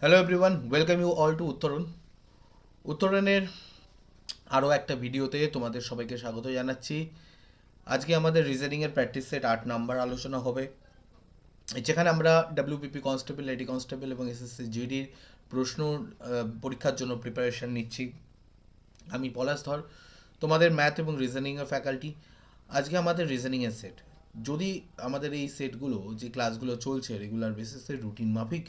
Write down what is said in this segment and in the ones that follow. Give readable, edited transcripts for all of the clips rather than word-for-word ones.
Hello everyone, welcome you all to Uttaran. উত্তরণের আরও একটা ভিডিওতে তোমাদের সবাইকে স্বাগত জানাচ্ছি। আজকে আমাদের রিজনিংয়ের প্র্যাকটিস সেট 8 নাম্বার আলোচনা হবে, যেখানে আমরা ডাব্লিউবিপি কনস্টেবল, লেডি কনস্টেবল এবং এসএসসি জিডির প্রশ্ন পরীক্ষার জন্য প্রিপারেশন নিচ্ছি। আমি পলাশ ধর, তোমাদের ম্যাথ এবং রিজনিংয়ের ফ্যাকাল্টি। আজকে আমাদের রিজনিংয়ের সেট, যদি আমাদের এই সেটগুলো যে ক্লাসগুলো চলছে রেগুলার বেসিসে রুটিন মাফিক,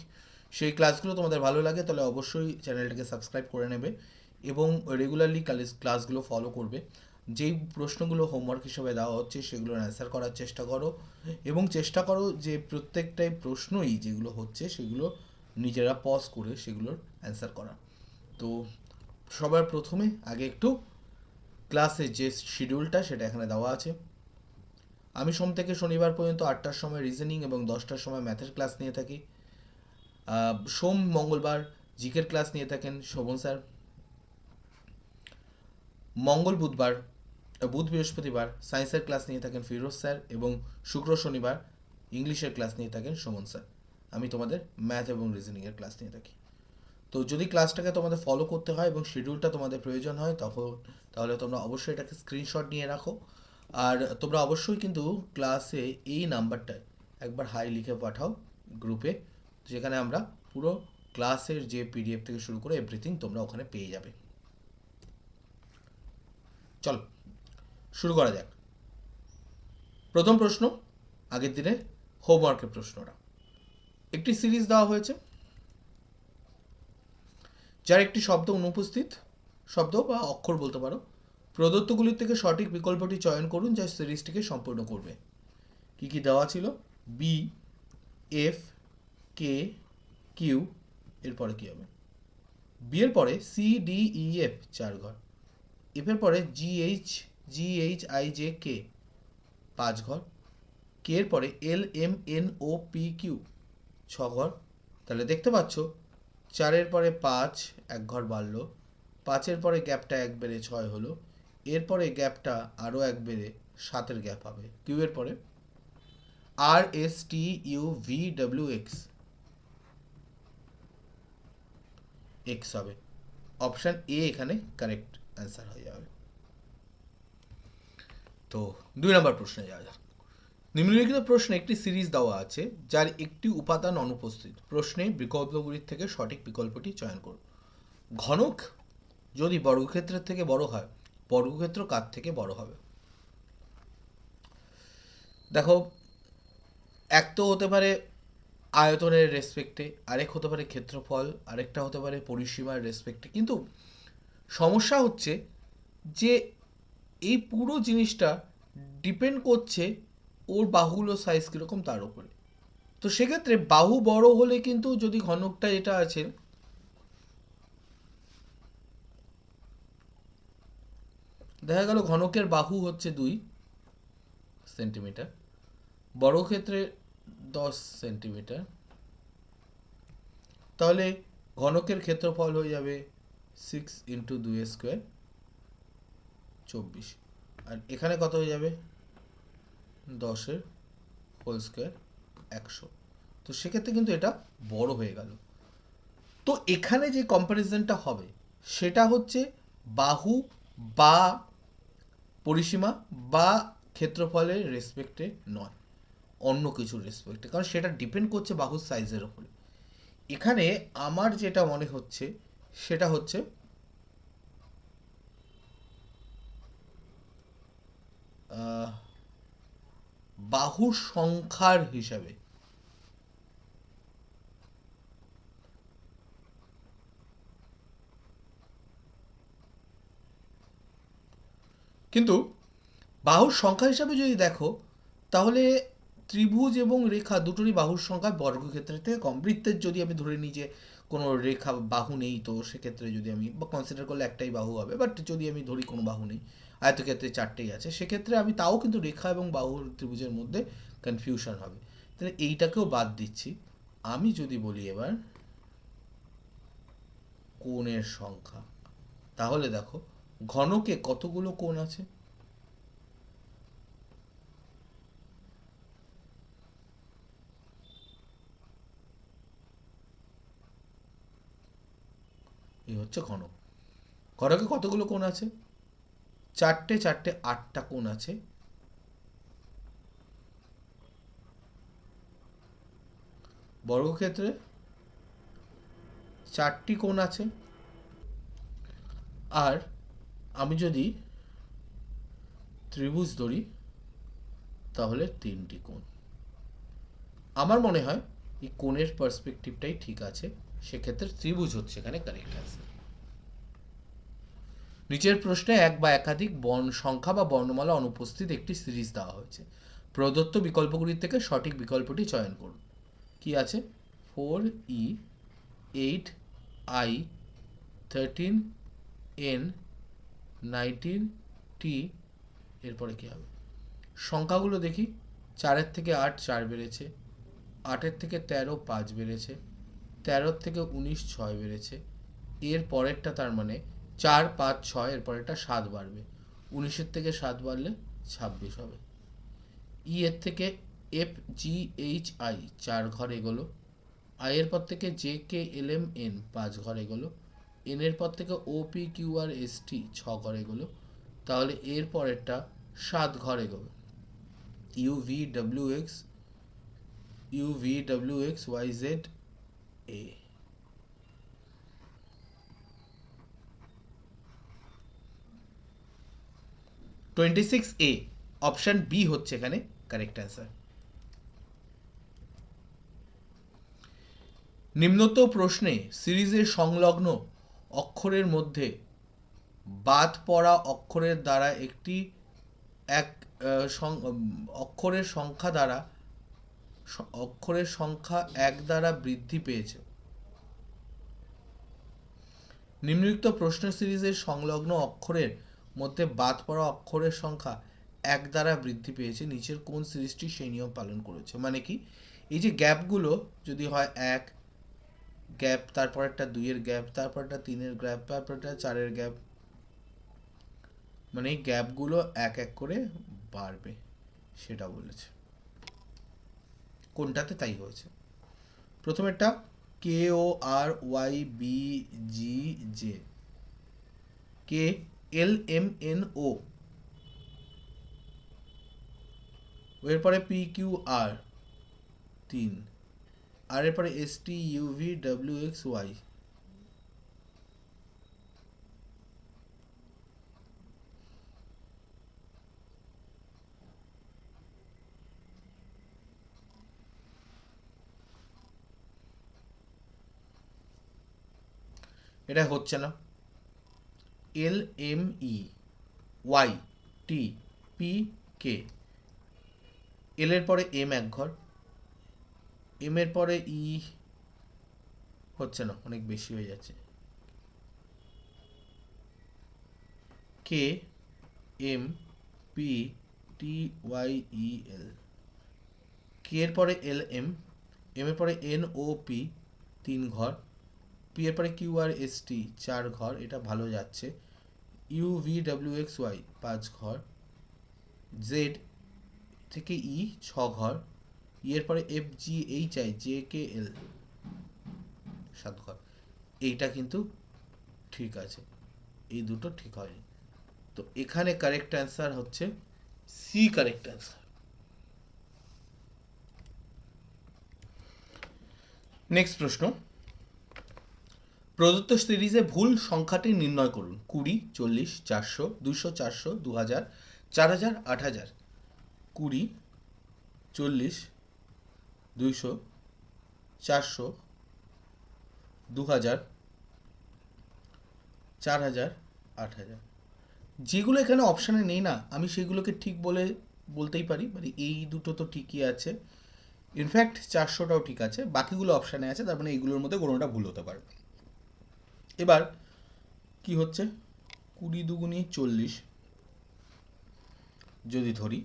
সেই ক্লাসগুলো তোমাদের ভালো লাগে তাহলে অবশ্যই চ্যানেলটাকে সাবস্ক্রাইব করে নেবে এবং রেগুলারলি ক্লাসগুলো ফলো করবে। যেই প্রশ্নগুলো হোমওয়ার্ক হিসেবে দেওয়া হচ্ছে সেগুলোর অ্যান্সার করার চেষ্টা করো এবং চেষ্টা করো যে প্রত্যেকটাই প্রশ্নই যেগুলো হচ্ছে সেগুলো নিজেরা পজ করে সেগুলোর অ্যান্সার করা। তো সবার প্রথমে আগে একটু ক্লাসের যে শিডিউলটা সেটা এখানে দেওয়া আছে। আমি সোম থেকে শনিবার পর্যন্ত 8টার সময় রিজনিং এবং 10টার সময় ম্যাথের ক্লাস নিয়ে থাকি। সোম মঙ্গলবার জিকের ক্লাস নিয়ে থাকেন শোভন স্যার। বুধ বৃহস্পতিবার সায়েন্সের ক্লাস নিয়ে থাকেন ফিরোজ স্যার এবং শুক্র শনিবার ইংলিশের ক্লাস নিয়ে থাকেন সুমন স্যার। আমি তোমাদের ম্যাথ এবং রিজনিংয়ের ক্লাস নিয়ে থাকি। তো যদি ক্লাসটাকে তোমাদের ফলো করতে হয় এবং শিডিউলটা তোমাদের প্রয়োজন হয় তাহলে তোমরা অবশ্যই এটাকে স্ক্রিনশট নিয়ে রাখো। আর তোমরা অবশ্যই কিন্তু ক্লাসে এই নাম্বারটায় একবার হাই লিখে পাঠাও গ্রুপে, যেখানে আমরা পুরো ক্লাসের যে পিডিএফ থেকে শুরু করে এভরিথিং তোমরা ওখানে পেয়ে যাবে। চলো শুরু করা যাক। প্রথম প্রশ্ন, আগের দিনে হোমওয়ার্কের প্রশ্নটা। একটি সিরিজ দেওয়া হয়েছে যার একটি শব্দ অনুপস্থিত, শব্দ বা অক্ষর বলতে পারো। প্রদত্তগুলির থেকে সঠিক বিকল্পটি চয়ন করুন যা সিরিজটিকে সম্পূর্ণ করবে। কি কি দেওয়া ছিল? বি, এফ, কে, কিউ, এরপরে কি হবে? বি এর পরে সি, ডি, ই, এফ 4 ঘর। এফ এর পরে GH, I, J, K 5 ঘর। কে এর পরে L, M, N, O, P, Q 6 ঘর। তাহলে দেখতে পাচ্ছ 4-এর পরে 5 1 ঘর বাড়লো, 5-এর পরে গ্যাপটা 1 বেড়ে 6 হলো, এরপরে গ্যাপটা আরও 1 বেড়ে 7-এর গ্যাপ হবে। কিউ এর পরে RSTUVWX এক্স হবে। অপশান এ এখানে কারেক্ট অ্যান্সার হয়ে যাবে। তো 2 নম্বর প্রশ্নে যাওয়া যাক। নিম্নলিখিত প্রশ্নে একটি সিরিজ দেওয়া আছে যার একটি উপাদান অনুপস্থিত। প্রশ্নে বিকল্পগুলির থেকে সঠিক বিকল্পটি চয়ন করুন। ঘনক যদি বর্গক্ষেত্রের থেকে বড় হয়, বর্গক্ষেত্র কার থেকে বড় হবে? দেখো, এক তো হতে পারে আয়তনের রেসপেক্টে, আরেক হতে পারে ক্ষেত্রফল, আরেকটা হতে পারে পরিসীমার রেসপেক্টে। কিন্তু সমস্যা হচ্ছে যে এই পুরো জিনিসটা ডিপেন্ড করছে ওর বাহুগুলো সাইজ কীরকম তার উপরে। তো সেক্ষেত্রে বাহু বড় হলে কিন্তু যদি ঘনকটা এটা আছে, দেখা গেল ঘনকের বাহু হচ্ছে 2 সেন্টিমিটার, বর্গক্ষেত্রে 10 সেন্টিমিটার, তাহলে ঘনকের ক্ষেত্রফল হয়ে যাবে 6 × 2 স্কোয়ার 24। আর এখানে কত হয়ে যাবে? 10-এর হোল স্কোয়ার 100। তো সেক্ষেত্রে কিন্তু এটা বড় হয়ে গেল। তো এখানে যে কম্প্যারিজনটা হবে সেটা হচ্ছে বাহু বা পরিসীমা বা ক্ষেত্রফলের রেসপেক্টে নয়, অন্য কিছুর রেসপেক্টে, কারণ সেটা ডিপেন্ড করছে বাহুর সাইজের ওপরে। এখানে আমার যেটা মনে হচ্ছে সেটা হচ্ছে বাহুর সংখ্যার হিসাবে। কিন্তু বাহুর সংখ্যা হিসাবে যদি দেখো তাহলে ত্রিভুজ এবং রেখা দুটোরই বাহুর সংখ্যা বর্গক্ষেত্রের থেকে কম। বৃত্তের যদি আমি ধরে নিই যে কোনো রেখা বাহু নেই, তো সেক্ষেত্রে যদি আমি কনসিডার করলে একটাই বাহু হবে, বাট যদি আমি ধরি কোনো বাহু নেই, আয়তক্ষেত্রে 4টেই আছে, সেক্ষেত্রে আমি তাও কিন্তু রেখা এবং বাহুর ত্রিভুজের মধ্যে কনফিউশন হবে। তাহলে এইটাকেও বাদ দিচ্ছি। আমি যদি বলি এবার কোণের সংখ্যা, তাহলে দেখো ঘনকে কতগুলো কোণ আছে? এই হচ্ছে ঘনক। ঘনকে কতগুলো কোণ আছে? চারটে 8টা কোণ আছে। বর্গক্ষেত্রে 4টি কোণ আছে। আর আমি যদি ত্রিভুজ ধরি তাহলে 3টি কোণ। আমার মনে হয় এই কোণের পার্সপেক্টিভটাই ঠিক আছে, সেক্ষেত্রে ত্রিভুজ হচ্ছে এখানে কারেক্ট অ্যান্সার। নিচের প্রশ্নে এক বা একাধিক সংখ্যা বা বর্ণমালা অনুপস্থিত একটি সিরিজ দেওয়া হয়েছে। প্রদত্ত বিকল্পগুলি থেকে সঠিক বিকল্পটি চয়ন করুন। কি আছে? 4e 8i 13n 19t, এরপরে কি হবে? সংখ্যাগুলো দেখি। 4-এর থেকে 8 4 বেড়েছে, 8-এর থেকে 13 5 বেড়েছে, 13-এর থেকে 19 6 বেড়েছে, এর পরেরটা তার মানে 4 5 6, এর পরেরটা 7 বাড়বে, 19-এর থেকে 7 বাড়লে 26 হবে। ই এর থেকে এফ জি এইচ আই 4 ঘর এগোলো, আই এর পর থেকে J K L M N 5 ঘর এগোলো, এন এর পর থেকে O P Q R S T 6 ঘর এগোলো, তাহলে এর পরেরটা 7 ঘর এগোবে। U V W X Y Z A. 26A option B হচ্ছে এখানে কারেক্ট অ্যান্সার। নিম্নত প্রশ্নে সিরিজের সংলগ্ন অক্ষরের মধ্যে বাদ পড়া অক্ষরের দ্বারা একটি অক্ষরের সংখ্যা 1 দ্বারা বৃদ্ধি পেয়েছে। নিম্নলিখিত প্রশ্ন সিরিজের সংলগ্ন অক্ষরের মধ্যে বাদ পড়া অক্ষরের সংখ্যা 1 দ্বারা বৃদ্ধি পেয়েছে, নিচের কোন সিরিজটি সেই নিয়ম পালন করেছে? মানে কি, এই যে গ্যাপগুলো যদি হয় 1 গ্যাপ, তারপর একটা 2 এর গ্যাপ, তারপর একটা 3 এর গ্যাপ, তারপর একটা 4 এর গ্যাপ, মানে এই গ্যাপগুলো এক এক করে বাড়বে, সেটা বলেছে। কোনটাতে তাই হয়েছে? প্রথমেরটা K O R Y B G J, K L M N O, এরপরে পি কিউ আর 3, আর এরপরে S T U V W X Y. এটা হচ্ছে না। L M E Y T P K, L এর পরে এম 1 ঘর, M এর পরে ই হচ্ছে না, অনেক বেশি হয়ে যাচ্ছে। K M P T Y E L, K এর পরে এল এম, এম এর পরে এন ও পি 3 ঘর, পি এর পরে কিউ আর এস টি 4 ঘর, এটা ভালো যাচ্ছে। U V W X Y 5 ঘর, জেড থেকে ই 6 ঘর, ই এর পরে F G H I J K L 7 ঘর। এইটা কিন্তু ঠিক আছে, এই দুটো ঠিক হয়নি। তো এখানে কারেক্ট অ্যান্সার হচ্ছে সি কারেক্ট অ্যান্সার। নেক্সট প্রশ্ন, প্রদত্ত সিরিজে ভুল সংখ্যাটি নির্ণয় করুন। 20, 40, 400, 200, 400, 2000, 4000, 8000। 20, 40, 200, 400, 2000, 4000, 8000। যেগুলো এখানে অপশানে নেই না, আমি সেগুলোকে ঠিক বলতেই পারি, মানে এই দুটো তো ঠিকই আছে, ইনফ্যাক্ট 400টাও ঠিক আছে, বাকিগুলো অপশানে আছে, তার মানে এইগুলোর মধ্যে কোনোটা ভুল হতে পারে। এবার কি হচ্ছে, 20 দুগুণী 40 যদি ধরি,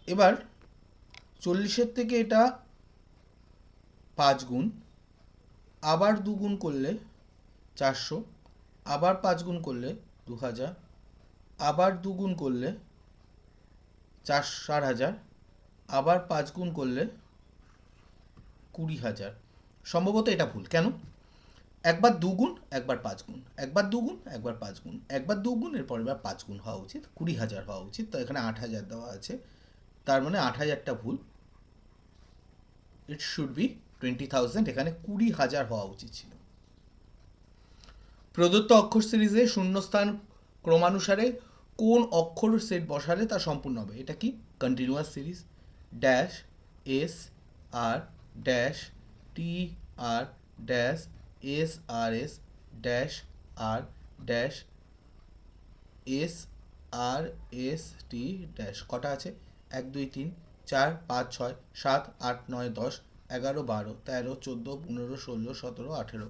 এবার 40-এর থেকে এটা 5 গুণ, আবার 2 গুণ করলে 400, আবার 5 গুণ করলে 2000, আবার 2 গুণ করলে 4000, আবার 5 গুণ করলে 20000। সম্ভবত এটা ভুল। কেন? একবার 2 গুণ, একবার 5 গুণ, একবার 2 গুণ, একবার 5 গুণ, একবার 2 গুণ, এর পরের বার 5 গুণ হওয়া উচিত, 20,000 হওয়া উচিত। তো এখানে 8,000 দেওয়া আছে, তার মানে 8,000টা ভুল। ইট শুড বি 20,000, এখানে 20,000 হওয়া উচিত ছিল। প্রদত্ত অক্ষর সিরিজে শূন্যস্থান ক্রমানুসারে কোন অক্ষর সেট বসালে তা সম্পূর্ণ হবে? এটা কি? Continuous series. ড্যাশ এস আর ড্যাশ টি আর ড্যাশ এস আর এস ড্যাশ আর ড্যাশ এস আর এস টি ড্যাশ। কটা আছে? 1 2 3 4 5 6 7 8 9 10 11 12 13 14 15 16 17 18।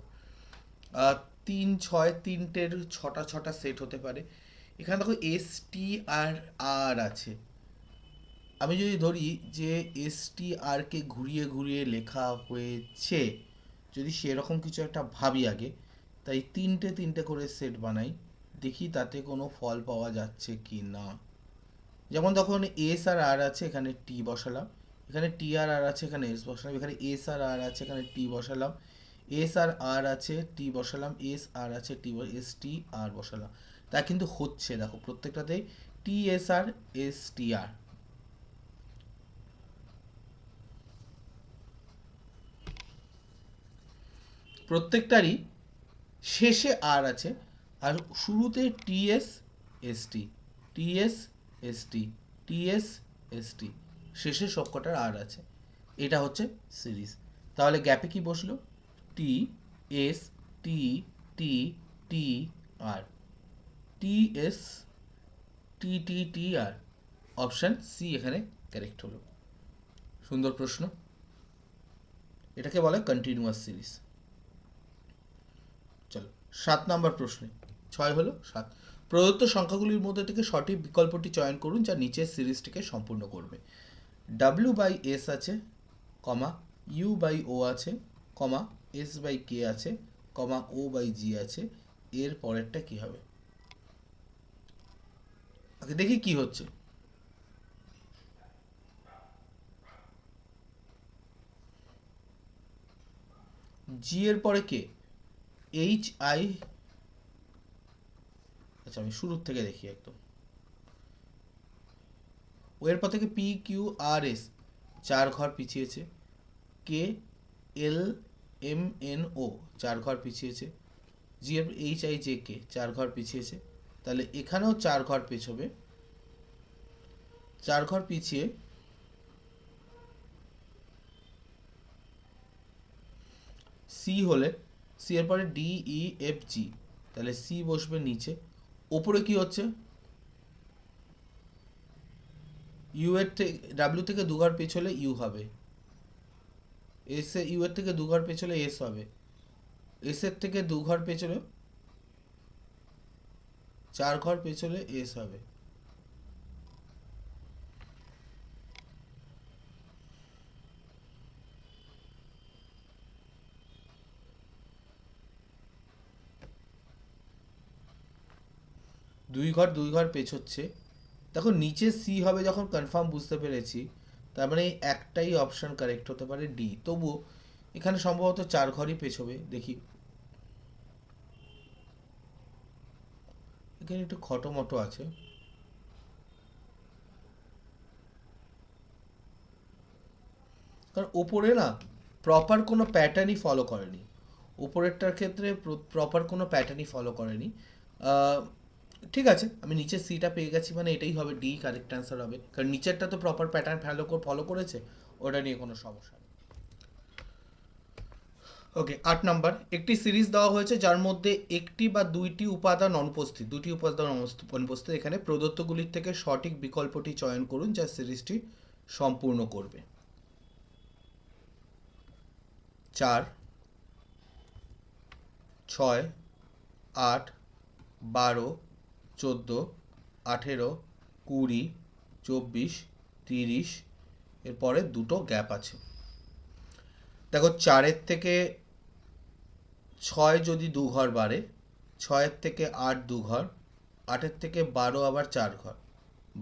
3 6 তিনটের ছটা ছটা সেট হতে পারে। এখানে দেখো এস টি আর আর আছে। আমি যদি ধরি যে এস টি আর কে ঘুরিয়ে ঘুরিয়ে লেখা হয়েছে, যদি সেরকম কিছু একটা ভাবি আগে, তাই তিনটে তিনটে করে সেট বানাই, দেখি তাতে কোনো ফল পাওয়া যাচ্ছে কি না। যেমন তখন এস আর আর আছে, এখানে টি বসালাম, এখানে টি আর আর আছে, এখানে এস বসালাম, এখানে এস আর আর আছে, এখানে টি বসালাম, এস আর আর আছে, টি বসালাম, এস আর আছে, টি এস টি আর বসালাম। তা কিন্তু হচ্ছে, দেখো প্রত্যেকটাতেই টি এস আর এস টি আর। প্রত্যেকটারই শেষে আর আছে, আর শুরুতে TS ST, TS ST, TS ST, শেষে সবকটার আর আছে। এটা হচ্ছে সিরিজ। তাহলে গ্যাপে কি বসলো? টি এস টি টি টি আর, টি এস টি টি টি আর। অপশান সি এখানে কারেক্ট হলো। সুন্দর প্রশ্ন। এটাকে বলে কন্টিনিউয়াস সিরিজ। চলো 7 নম্বর প্রশ্নে। 6 হলো, 7। প্রদত্ত সংখ্যাগুলির মধ্যে থেকে সঠিক বিকল্পটি চয়ন করুন যা নিচের সিরিজটিকে সম্পূর্ণ করবে। ডাব্লিউ বাই এস আছে, কমা ইউ বাই ও আছে, কমা এস বাই কে আছে, কমা ও বাই জি আছে। এর পরেরটা কি হবে? আগে দেখি কি হচ্ছে। জি এর পরে কে? এইচ আই, আচ্ছা আমি শুরুর থেকে দেখি একদম। ও এর পর থেকে পি কিউ আর এস 4 ঘর পিছিয়েছে, কে এল এম এন ও 4 ঘর পিছিয়েছে, জি এর এইচ আই জে কে 4 ঘর পিছিয়েছে। তাহলে এখানেও 4 ঘর পেছবে। 4 ঘর পিছিয়ে সি হলে, সি এর পরে ডি ই এফ জি, তাহলে সি বসবে নিচে। ওপরে কি হচ্ছে? ইউ এর থেকে, ডাব্লিউ থেকে 2 ঘর পেছলে ইউ হবে, এস এ ইউ এর থেকে 2 ঘর পেছলে এস হবে, এস এর থেকে 2 ঘর পেছলে 4 ঘর পেছলে এস হবে। দুই ঘর পেছোচ্ছে। দেখো নিচে সি হবে যখন কনফার্ম বুঝতে পেরেছি, তার মানে একটাই অপশন কারেক্ট হতে পারে, ডি। তবুও এখানে সম্ভবত 4 ঘরই পেছবে, দেখি। এখানে একটু খটোমটো আছে। কারণ ওপরে না প্রপার কোনো প্যাটার্নই ফলো করেনি, উপরেরটার ক্ষেত্রে প্রপার কোনো প্যাটার্নই ফলো করেনি। ঠিক আছে, আমি নিচের সিটা পেয়ে গেছি, মানে এটাই হবে, ডি কারেক্ট অ্যান্সার হবে, কারণ নিচেরটা তো প্রপার প্যাটার্ন ফলো করেছে, ওটা নিয়ে কোনো সমস্যা নেই। ওকে, 8 নাম্বার। একটি সিরিজ দেওয়া হয়েছে যার মধ্যে একটি বা দুইটি উপাদান অনুপস্থিত, দুটি উপাদান অনুপস্থিত। এখানে প্রদত্তগুলির থেকে সঠিক বিকল্পটি চয়ন করুন যা সিরিজটি সম্পূর্ণ করবে। 4 6 8 12 14 18 20 24 30, এরপরে দুটো গ্যাপ আছে। দেখো 4-এর থেকে 6 যদি 2 ঘর বাড়ে, 6-এর থেকে 8 2 ঘর, 8-এর থেকে 12 আবার 4 ঘর,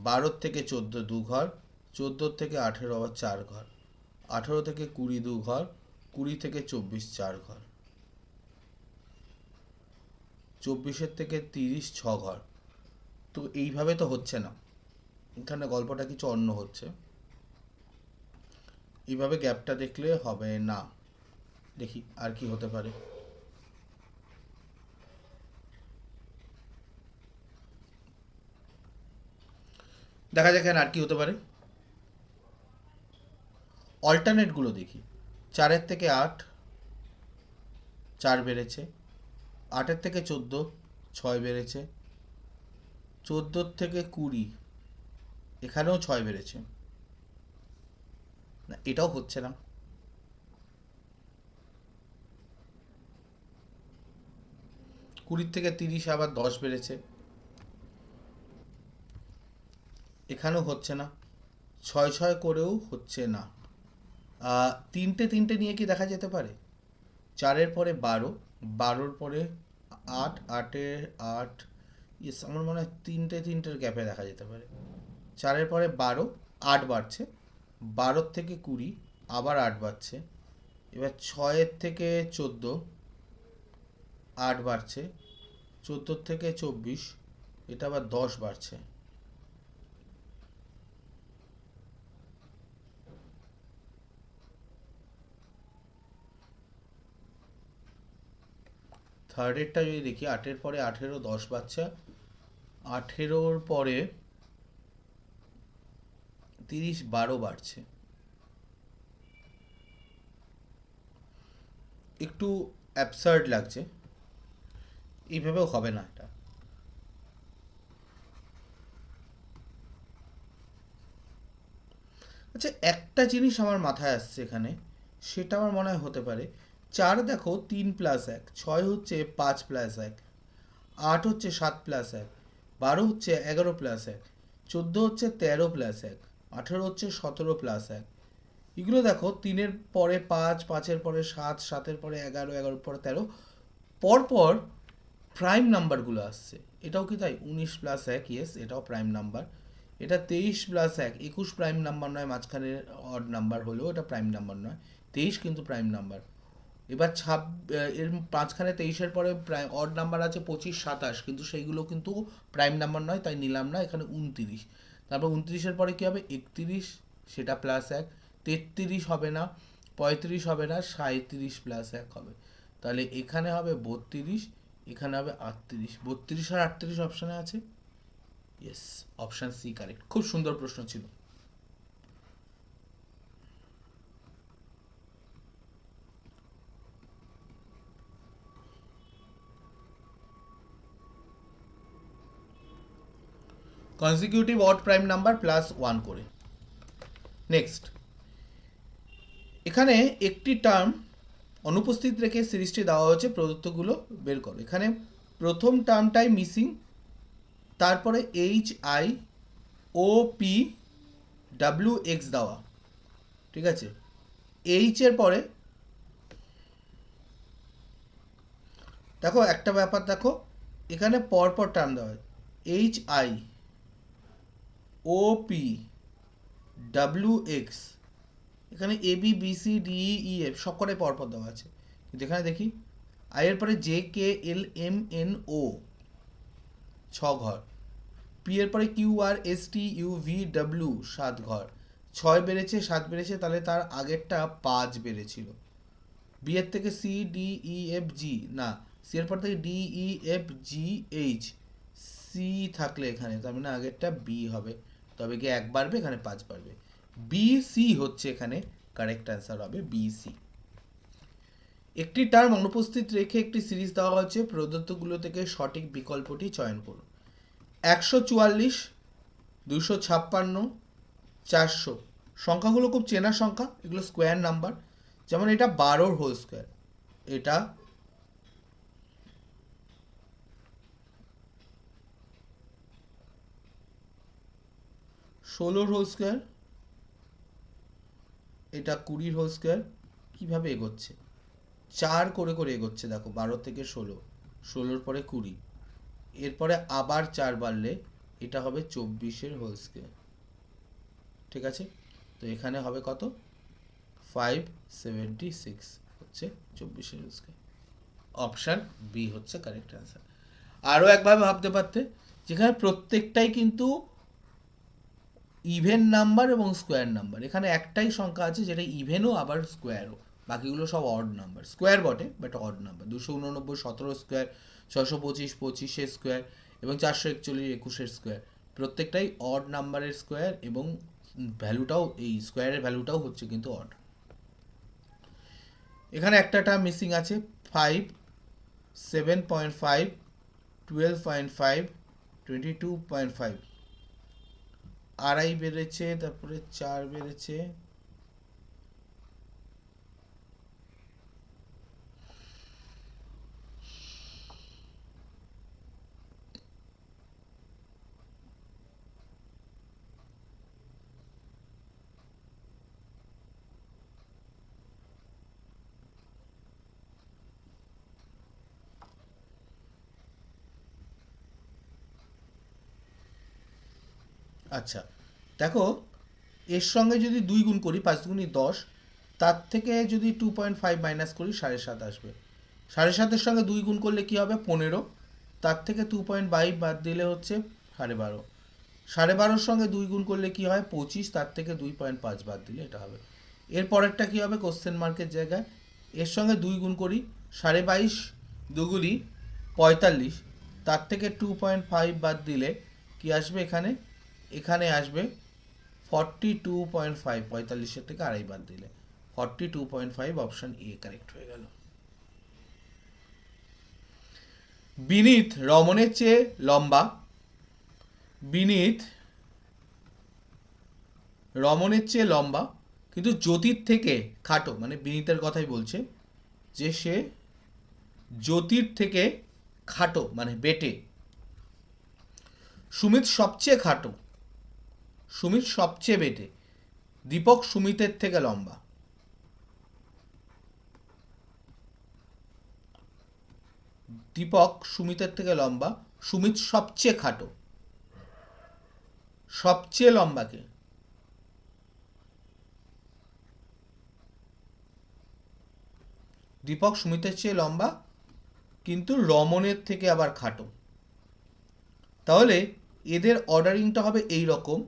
12-র থেকে 14 2 ঘর, 14-র থেকে 18 আবার 4 ঘর, 18 থেকে 20 2 ঘর, 20 থেকে 24 4 ঘর, 24 থেকে 30 6 ঘর। তো এইভাবে তো হচ্ছে না, এখানে গল্পটা কিছু অন্য হচ্ছে। এইভাবে গ্যাপটা দেখলে হবে না। দেখি আর কি হতে পারে। দেখা যাক এখানে আর কি হতে পারে। অল্টারনেটগুলো দেখি। 4 থেকে 8, 4 বেড়েছে। 8 থেকে 14, 6 বেড়েছে। 14 থেকে 20, এখানেও 6 বেড়েছে। না, এটাও হচ্ছে না। 20 থেকে 30 আবার 10 বেড়েছে, এখানেও হচ্ছে না। 6 6 করেও হচ্ছে না। তিনটে তিনটে নিয়ে কি দেখা যেতে পারে? 4-এর পরে 12, 12-র পরে 8, 8-এর 8, ইয়েস, আমার মনে হয় তিনটে তিনটের গ্যাপে দেখা যেতে পারে। 4-এর পরে 12, 8 বাড়ছে। 12 থেকে 20, আবার 8 বাড়ছে। এবার 6-এর থেকে 14, 8 বাড়ছে। 14 থেকে 24, এটা আবার 10 বাড়ছে। থার্ডেরটা যদি দেখি, 8-এর পরে 18, 10 বাচ্চা। 18-র পরে 30, 12 বাড়ছে। একটু অ্যাবসার্ড লাগছে, এইভাবেও হবে না এটা। আচ্ছা, একটা জিনিস আমার মাথায় আসছে এখানে, সেটা আমার মনে হয় হতে পারে। 4 দেখো 3 প্লাস 1, 6 হচ্ছে 5 প্লাস 1, 8 হচ্ছে 7 প্লাস 1, 12 হচ্ছে 11 প্লাস 1, 14 হচ্ছে 13 প্লাস 1, 18 হচ্ছে 17 প্লাস 1। এগুলো দেখো, 3-এর পরে 5, 5-এর পরে 7, 7-এর পরে 11, 11-এর পরে 13, পরপর প্রাইম নাম্বারগুলো আসছে। এটাও কি তাই? 19 প্লাস 1, ইয়েস, এটাও প্রাইম নাম্বার। এটা 23 প্লাস 1, 21 প্রাইম নাম্বার নয়, মাঝখানে অড নাম্বার হলেও এটা প্রাইম নাম্বার নয়। 23 কিন্তু প্রাইম নাম্বার। এবার এর মাঝখানে 23-এর পরে প্রাইম অড নাম্বার আছে 25, 27, কিন্তু সেইগুলো কিন্তু প্রাইম নাম্বার নয়, তাই নিলাম না। এখানে 29, তারপর 29-এর পরে কী হবে? 31, সেটা প্লাস 1। 33 হবে না, 35 হবে না, 37 প্লাস 1 হবে। তাহলে এখানে হবে 32, এখানে হবে 38। 32 আর 38 অপশানে আছে। Yes, option C correct. খুব সুন্দর প্রশ্ন ছিল। Consecutive odd prime number plus 1 করে। নেক্সট, এখানে একটি টার্ম অনুপস্থিত রেখে সিরিজটি দেওয়া হয়েছে, প্রদত্তগুলো বের করো। এখানে প্রথম টার্মটাই মিসিং, তারপরে H I O P W X দেওয়া, ঠিক আছে। এইচ এর পরে দেখো একটা ব্যাপার, দেখো এখানে পরপর টার্ম দেওয়া হয়। H I O P W X, এখানে A B B C D E F সব কটাই পরপর দেওয়া আছে। কিন্তু এখানে দেখি, আই এর পরে J K L M N O 6 ঘর, পি এর পরে Q R S T U V W 7 ঘর। 6 বেড়েছে, 7 বেড়েছে, তাহলে তার আগেরটা 5 বেড়েছিল। বি এর থেকে C D E F G, না, সি এর পর থেকে D E F G H, C থাকলে এখানে তার মানে আগেরটা বি হবে, তবে কি 1 বাড়বে, এখানে 5 বাড়বে। বি সি হচ্ছে এখানে কারেক্ট অ্যান্সার হবে বি সি। একটি টার্ম অনুপস্থিত রেখে একটি সিরিজ দেওয়া হচ্ছে, প্রদত্তগুলো থেকে সঠিক বিকল্পটি চয়ন করুন। 144, 256, 400, সংখ্যাগুলো খুব চেনা সংখ্যা, এগুলো স্কোয়ার নাম্বার। যেমন এটা 12-র হোল স্কোয়ার, এটা 16-র হোল স্কোয়ার, এটা 20-র হোল স্কোয়ার। কীভাবে এগোচ্ছে? 4 করে করে এগোচ্ছে, দেখো 12 থেকে 16, 16-র পরে 20, এরপরে আবার 4 বাড়লে এটা হবে 24-এর হোল স্কোয়ার, ঠিক আছে। তো এখানে হবে কত? 576 হচ্ছে 24-এর স্কোয়ার। অপশান বি হচ্ছে কারেক্ট অ্যান্সার। আরও একভাবে ভাবতে পারতে, যেখানে প্রত্যেকটাই কিন্তু ইভেন নাম্বার এবং স্কোয়ার নাম্বার। এখানে একটাই সংখ্যা আছে যেটা ইভেনও আবার স্কোয়ারও, বাকিগুলো সব অড নাম্বার। স্কোয়ার বটে বাট অড নাম্বার। 289 17 স্কোয়ার, 625 25-এর স্কোয়ার এবং 441 21-এর স্কোয়ার, প্রত্যেকটাই অড নাম্বারের স্কোয়ার এবং ভ্যালুটাও, এই স্কোয়ারের ভ্যালুটাও হচ্ছে কিন্তু অড। এখানে একটা মিসিং আছে, 5, 7.5, 12.5, 22.5, আড়াই বেড়েছে, তারপরে 4 বেড়েছে, আচ্ছা দেখো, এর সঙ্গে যদি 2 গুণ করি, 5 দুগুণী 10, তার থেকে যদি 2.5 মাইনাস করি 7.5 আসবে। 7.5-এর সঙ্গে 2 গুণ করলে কি হবে? 15। তার থেকে 2.5 বাদ দিলে হচ্ছে 12.5। 12.5-এর সঙ্গে 2 গুণ করলে কি হয়? 25। তার থেকে 2.5 বাদ দিলে এটা হবে। এর পরেরটা কি হবে? কোশ্চেন মার্কের জায়গায় এর সঙ্গে 2 গুণ করি, 22.5 দুগুণী 45। তার থেকে 2.5 বাদ দিলে কি আসবে? এখানে এখানে আসবে 42.5। 45-এর থেকে আড়াই বাদ দিলে 42.5। অপশন এ কারেক্ট হয়ে গেল। বিনীত রমনের চেয়ে লম্বা। বিনীত রমনের চেয়ে লম্বা কিন্তু জ্যোতির থেকে খাটো, মানে বিনীতের কথাই বলছে, যে সে জ্যোতির থেকে খাটো মানে বেটে। সুমিত সবচেয়ে খাটো, সুমিত সবচেয়ে বেটে, দীপক সুমিতের থেকে লম্বা। দীপক সুমিতের থেকে লম্বা, সুমিত সবচেয়ে খাটো। সবচেয়ে লম্বাকে দীপক সুমিতের চেয়ে লম্বা কিন্তু রমনের থেকে আবার খাটো। তাহলে এদের অর্ডারিংটা হবে এই রকম: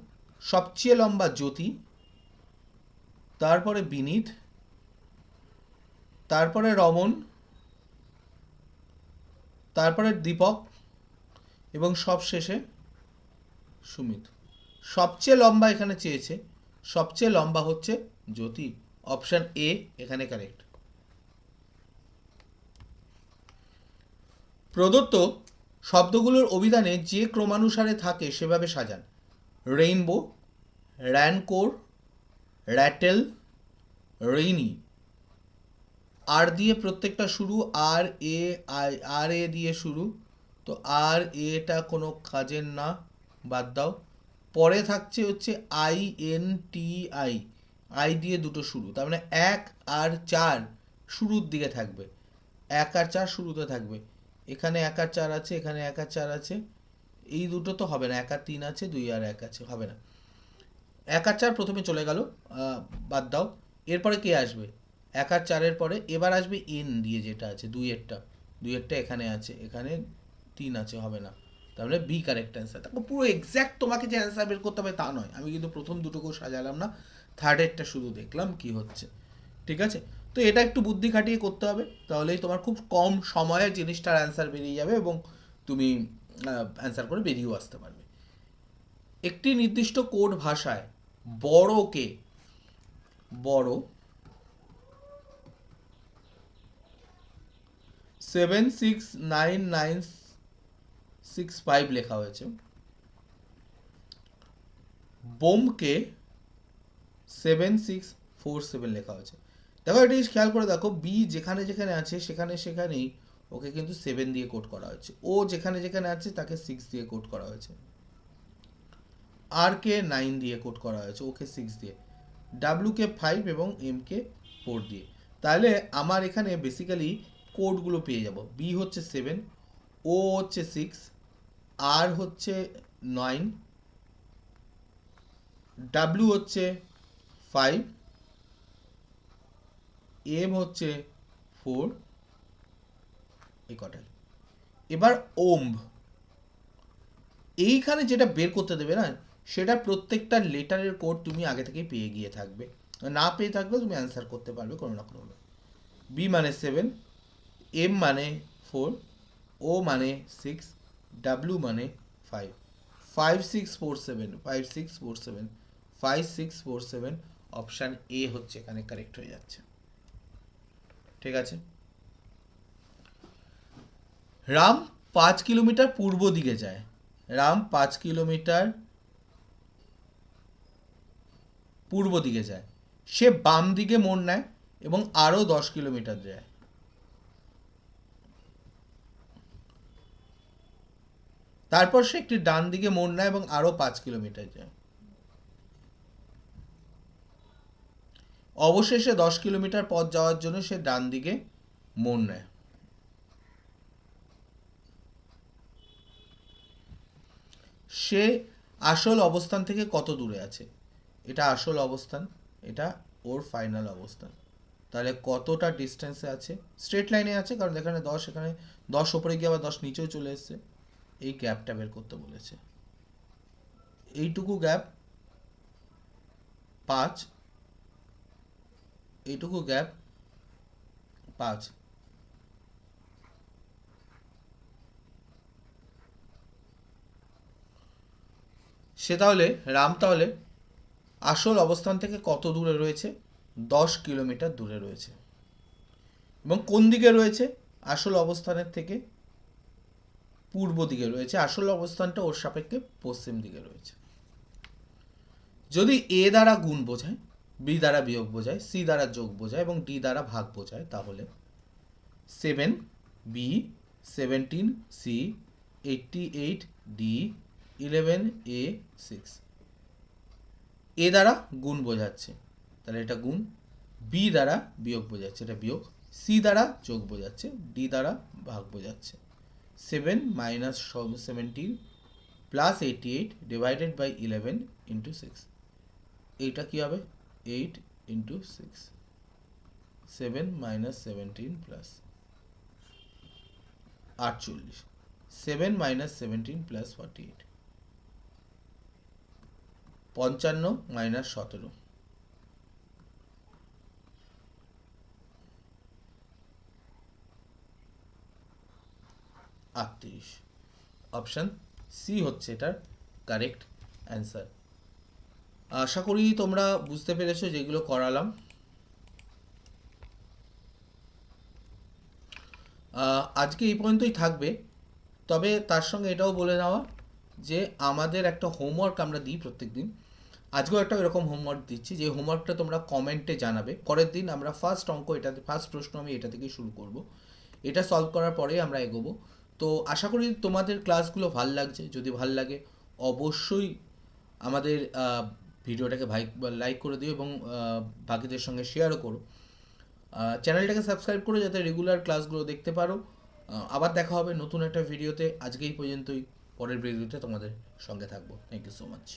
সবচেয়ে লম্বা জ্যোতি, তারপরে বিনীত, তারপরে রমন, তারপরে দীপক এবং সব শেষে সুমিত। সবচেয়ে লম্বা এখানে চেয়েছে, সবচেয়ে লম্বা হচ্ছে জ্যোতি। অপশন এ এখানে কারেক্ট। প্রদত্ত শব্দগুলোর অভিধানে যে ক্রমানুসারে থাকে সেভাবে সাজান: রেইনবো, র্যানকোর, র্যাটেল, রেইনি। আর দিয়ে প্রত্যেকটা শুরু, আর এ আই, আর এ দিয়ে শুরু, তো আর এটা কোনো কাজের না, বাদ দাও। পরে থাকছে হচ্ছে I N T I, I দিয়ে দুটো শুরু, তার মানে 1 আর 4 শুরুর দিকে থাকবে, 1 আর 4 শুরুতে থাকবে। এখানে 1 আর 4 আছে, এখানে 1 আর 4 আছে, এই দুটো তো হবে না। 1 আর 3 আছে, 2 আর 1 আছে, হবে না। 1 আর 4 প্রথমে চলে গেল, বাদ দাও। এরপরে কে আসবে? 1 আর 4-এর পরে এবার আসবে এন দিয়ে যেটা আছে, 2-এরটা, 2-এরটা এখানে আছে, এখানে 3 আছে, হবে না। তাহলে বি কারেক্ট অ্যান্সার। তারপর পুরো এক্স্যাক্ট তোমাকে যে অ্যান্সার বের করতে হবে তা নয়, আমি কিন্তু প্রথম দুটোকেও সাজালাম না, থার্ডেরটা শুধু দেখলাম কি হচ্ছে। ঠিক আছে, তো এটা একটু বুদ্ধি খাটিয়ে করতে হবে, তাহলেই তোমার খুব কম সময়ে জিনিসটার অ্যান্সার বেরিয়ে যাবে এবং তুমি অ্যান্সার করে বেরিয়েও আসতে পারবে। একটি নির্দিষ্ট কোড ভাষায় বড়কে বড় 76965 লেখা হয়েছে, বোমকে 7647 লেখা হয়েছে। দেখো এটা খেয়াল করে দেখো, বি যেখানে যেখানে আছে সেখানে সেখানেই ওকে কিন্তু 7 দিয়ে কোড করা হয়েছে, ও যেখানে যেখানে আছে তাকে 6 দিয়ে কোড করা হয়েছে, আর কে 9 দিয়ে কোড করা হয়েছে, ওকে 6 দিয়ে, ডাব্লিউ কে 5 এবং এম কে 4 দিয়ে। তাহলে আমার এখানে বেসিক্যালি কোডগুলো পেয়ে যাব। বি হচ্ছে 7, ও হচ্ছে 6, আর হচ্ছে 9, ডাব্লিউ হচ্ছে 5, এম হচ্ছে 4, এই কটাই। এবার ওহম, এইখানে যেটা বের করতে দেবে না, সেটা প্রত্যেকটা লেটারের কোড তুমি আগে থেকেই পেয়ে গিয়ে থাকবে, না পেয়ে থাকলে তুমি অ্যান্সার করতে পারবে কোনো না কোনো। বি মানে 7, এম মানে 4, ও মানে 6, ডাব্লিউ মানে 5, 5 6 4 7, 5 6 4 7, 5 6 4 7, অপশান এ হচ্ছে এখানে কারেক্ট হয়ে যাচ্ছে। ঠিক আছে। রাম 5 কিলোমিটার পূর্ব দিকে যায়। রাম 5 কিলোমিটার পূর্ব দিকে যায়, সে বাম দিকে মোড় নেয় এবং আরও 10 কিলোমিটার যায়। তারপর সে একটি ডান দিকে মোড় নেয় এবং আরও 5 কিলোমিটার যায়। অবশেষে 10 কিলোমিটার পথ যাওয়ার জন্য সে ডান দিকে মোড় নেয়। সে আসল অবস্থান থেকে কত দূরে আছে? এটা আসল অবস্থান, এটা ওর ফাইনাল অবস্থান। তাহলে কতটা ডিস্টেন্সে আছে? স্ট্রেট লাইনে আছে, কারণ এখানে 10, এখানে 10 ওপরে গিয়ে আবার 10 নিচেও চলে এসছে। এই গ্যাপটা বের করতে বলেছে। এইটুকু গ্যাপ 5, এইটুকু গ্যাপ 5। সে তাহলে, রাম তাহলে আসল অবস্থান থেকে কত দূরে রয়েছে? 10 কিলোমিটার দূরে রয়েছে। এবং কোন দিকে রয়েছে? আসল অবস্থানের থেকে পূর্ব দিকে রয়েছে। আসল অবস্থানটা ওর সাপেক্ষে পশ্চিম দিকে রয়েছে। যদি এ দ্বারা গুণ বোঝায়, বি দ্বারা বিয়োগ বোঝায়, সি দ্বারা যোগ বোঝায় এবং ডি দ্বারা ভাগ বোঝায়, তাহলে 7 বি, 17 সি, 88 ডি, 11 এ, 6। এ দ্বারা গুণ বোঝাচ্ছে, তাহলে এটা গুণ। বি দ্বারা বিয়োগ বোঝাচ্ছে, এটা বিয়োগ। সি দ্বারা যোগ বোঝাচ্ছে, ডি দ্বারা ভাগ বোঝাচ্ছে। 7 minus 17 plus 88 divided by 11 into 6। এইটা কি হবে? 8 into 6। 7 minus 17 plus 48, 7 minus 17 plus 48, 55 minus 17, 38। Option C হচ্ছে এটার কারেক্ট অ্যান্সার। আশা করি তোমরা বুঝতে পেরেছো যেগুলো করালাম। আজকে এই পর্যন্তই থাকবে, তবে তার সঙ্গে এটাও বলে নেওয়া যে আমাদের একটা হোমওয়ার্ক আমরা দিই প্রত্যেক দিন। আজকেও একটা এরকম হোমওয়ার্ক দিচ্ছি, যে হোমওয়ার্কটা তোমরা কমেন্টে জানাবে। পরের দিন আমরা ফার্স্ট অঙ্ক, এটাতে ফার্স্ট প্রশ্ন আমি এটা থেকেই শুরু করব। এটা সলভ করার পরেই আমরা এগোবো। তো আশা করি তোমাদের ক্লাসগুলো ভাল লাগছে। যদি ভাল লাগে অবশ্যই আমাদের ভিডিওটাকে লাইক করে দিও এবং বাকিদের সঙ্গে শেয়ারও করো। চ্যানেলটাকে সাবস্ক্রাইব করো যাতে রেগুলার ক্লাসগুলো দেখতে পারো। আবার দেখা হবে নতুন একটা ভিডিওতে। আজকে এই পর্যন্তই, পরের ভিডিওতে তোমাদের সঙ্গে থাকবো। Thank you so much.